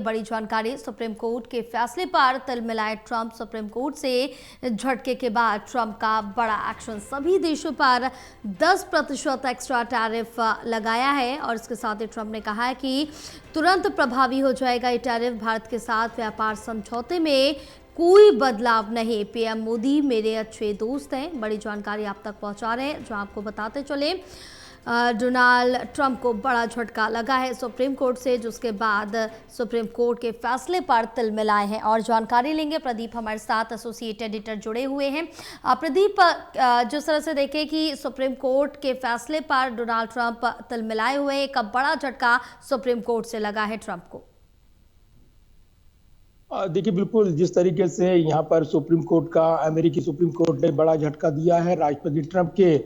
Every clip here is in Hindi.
बड़ी जानकारी। सुप्रीम कोर्ट के फैसले पर तिलमिलाए ट्रंप। सुप्रीम कोर्ट से झटके के बाद ट्रंप का बड़ा एक्शन। सभी देशों पर 10% एक्स्ट्रा टैरिफ लगाया है और इसके साथ ही ट्रंप ने कहा है कि तुरंत प्रभावी हो जाएगा ये टैरिफ। भारत के साथ व्यापार समझौते में कोई बदलाव नहीं। पीएम मोदी मेरे अच्छे दोस्त हैं। बड़ी जानकारी आप तक पहुंचा रहे हैं, जो आपको बताते चले डोनाल्ड ट्रंप को बड़ा झटका लगा है सुप्रीम कोर्ट से, जिसके बाद सुप्रीम कोर्ट के फैसले पर तिलमिलाए हैं। और जानकारी लेंगे, प्रदीप हमारे साथ एसोसिएट एडिटर जुड़े हुए हैं। प्रदीप, जिस तरह से देखें कि सुप्रीम कोर्ट के फैसले पर डोनाल्ड ट्रंप तिलमिलाए हुए हैं, एक बड़ा झटका सुप्रीम कोर्ट से लगा है ट्रंप को। देखिए, बिल्कुल जिस तरीके से यहाँ पर सुप्रीम कोर्ट का अमेरिकी सुप्रीम कोर्ट ने बड़ा झटका दिया है राष्ट्रपति ट्रंप के,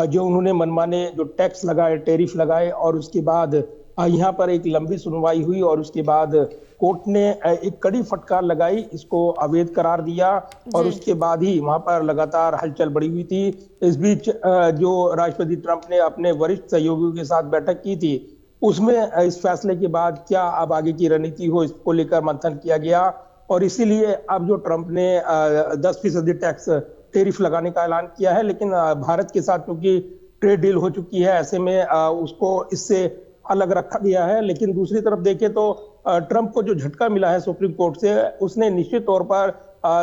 जो उन्होंने मनमाने जो टैक्स लगाए, टैरिफ लगाए, और उसके बाद यहाँ पर एक लंबी सुनवाई हुई और उसके बाद कोर्ट ने एक कड़ी फटकार लगाई, इसको अवैध करार दिया। और उसके बाद ही वहां पर लगातार हलचल बढ़ी हुई थी। इस बीच जो राष्ट्रपति ट्रंप ने अपने वरिष्ठ सहयोगियों के साथ बैठक की थी, उसमें इस फैसले के बाद क्या अब आगे की रणनीति हो, इसको लेकर मंथन किया गया। और इसीलिए अब जो ट्रंप ने 10% टैक्स टैरिफ लगाने का ऐलान किया है, लेकिन भारत के साथ क्योंकि ट्रेड डील हो चुकी है, ऐसे में उसको इससे अलग रखा गया है। लेकिन दूसरी तरफ देखें तो ट्रंप को जो झटका मिला है सुप्रीम कोर्ट से, उसने निश्चित तौर पर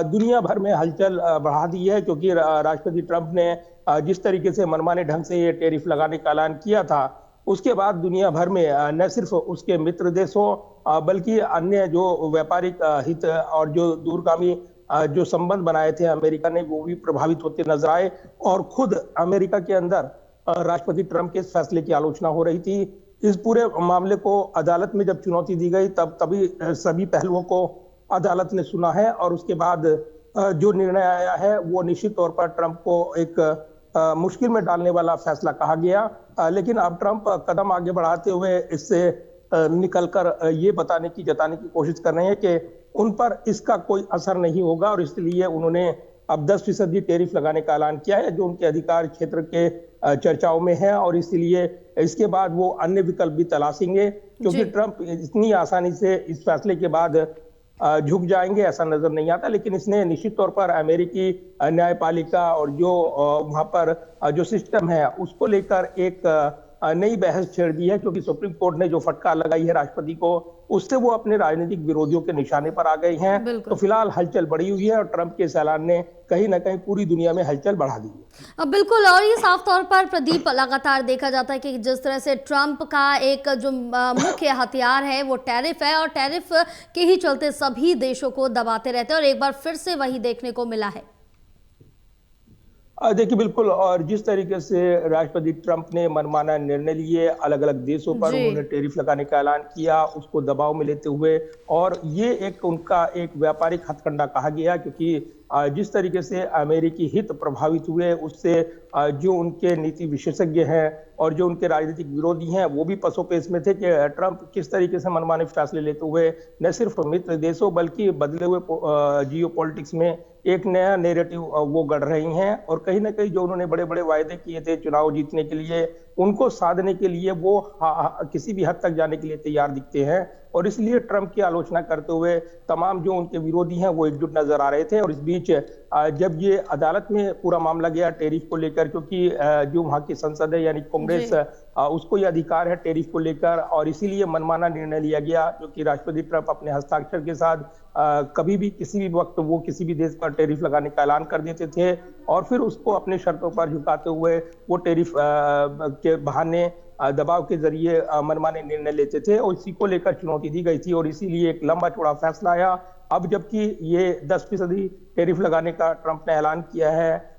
दुनिया भर में हलचल बढ़ा दी है, क्योंकि राष्ट्रपति ट्रंप ने जिस तरीके से मनमाने ढंग से ये टैरिफ लगाने का ऐलान किया था, उसके बाद दुनिया भर में न सिर्फ उसके मित्र देशों बल्कि अन्य जो व्यापारिक हित और जो दूरगामी जो संबंध बनाए थे अमेरिका ने, वो भी प्रभावित होते नजर आए। और खुद अमेरिका के अंदर राष्ट्रपति ट्रंप के इस फैसले की आलोचना हो रही थी। इस पूरे मामले को अदालत में जब चुनौती दी गई, तभी सभी पहलुओं को अदालत ने सुना है और उसके बाद जो निर्णय आया है वो निश्चित तौर पर ट्रंप को एक मुश्किल में डालने वाला फैसला कहा गया। लेकिन अब ट्रंप कदम आगे बढ़ाते हुए इससे निकलकर ये जताने की कोशिश कर रहे हैं कि उन पर इसका कोई असर नहीं होगा, और इसलिए उन्होंने अब 10% टैरिफ लगाने का ऐलान किया है, जो उनके अधिकार क्षेत्र के चर्चाओं में है। और इसलिए इसके बाद वो अन्य विकल्प भी तलाशेंगे, क्योंकि ट्रंप इतनी आसानी से इस फैसले के बाद झुक जाएंगे ऐसा नजर नहीं आता। लेकिन इसने निश्चित तौर पर अमेरिकी न्यायपालिका और जो वहां पर जो सिस्टम है उसको लेकर एक नई बहस छेड़ दी है, क्योंकि सुप्रीम कोर्ट ने जो फटकार लगाई है राष्ट्रपति को, उससे वो अपने राजनीतिक विरोधियों के निशाने पर आ गए हैं। तो फिलहाल हलचल बढ़ी हुई है और ट्रंप के इस ऐलान ने कहीं ना कहीं पूरी दुनिया में हलचल बढ़ा दी है। बिल्कुल, और ये साफ तौर पर प्रदीप लगातार देखा जाता है कि जिस तरह से ट्रंप का एक जो मुख्य हथियार है वो टैरिफ है, और टैरिफ के ही चलते सभी देशों को दबाते रहते हैं, और एक बार फिर से वही देखने को मिला है। देखिए, बिल्कुल, और जिस तरीके से राष्ट्रपति ट्रंप ने मनमाना निर्णय लिए, अलग अलग देशों पर उन्होंने टैरिफ लगाने का ऐलान किया, उसको दबाव में लेते हुए, और ये एक उनका एक व्यापारिक हथकंडा कहा गया, क्योंकि जिस तरीके से अमेरिकी हित प्रभावित हुए, उससे जो उनके नीति विशेषज्ञ हैं और जो उनके राजनीतिक विरोधी हैं, वो भी पसोपेश में थे कि ट्रंप किस तरीके से मनमाने फैसले लेते हुए न सिर्फ मित्र देशों बल्कि बदले हुए जियो पॉलिटिक्स में एक नया नैरेटिव वो गढ़ रही हैं। और कहीं ना कहीं जो उन्होंने बड़े बड़े वायदे किए थे चुनाव जीतने के लिए, उनको साधने के लिए वो किसी भी हद तक जाने के लिए तैयार दिखते हैं। और इसलिए ट्रंप की आलोचना करते हुए तमाम जो उनके विरोधी हैं वो एकजुट नजर आ रहे थे। और इस बीच जब ये अदालत में पूरा मामला गया टैरिफ को लेकर, क्योंकि जो वहाँ की संसद है यानी कांग्रेस, उसको ये अधिकार है टैरिफ को लेकर, और इसीलिए मनमाना निर्णय लिया गया, जो कि राष्ट्रपति ट्रंप अपने हस्ताक्षर के साथ कभी भी किसी भी वक्त वो किसी भी देश पर टैरिफ लगाने का ऐलान कर देते थे, और फिर उसको अपने शर्तों पर झुकाते हुए वो टैरिफ के बहाने दबाव के जरिए मनमाने निर्णय लेते थे, और इसी को लेकर चुनौती दी गई थी। और इसीलिए एक लंबा चौड़ा फैसला आया। अब जबकि ये 10% टैरिफ लगाने का ट्रंप ने ऐलान किया है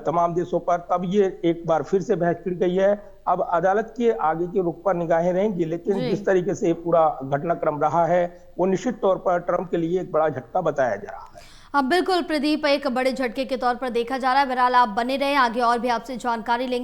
तमाम देशों पर, तब ये एक बार फिर से बहस छिड़ गई है। अब अदालत के आगे के रुख पर निगाहें रहेंगी, लेकिन जिस तरीके से पूरा घटनाक्रम रहा है वो निश्चित तौर पर ट्रंप के लिए एक बड़ा झटका बताया जा रहा है। अब बिल्कुल प्रदीप, एक बड़े झटके के तौर पर देखा जा रहा है। बहरहाल आप बने रहे, आगे और भी आपसे जानकारी लेंगे।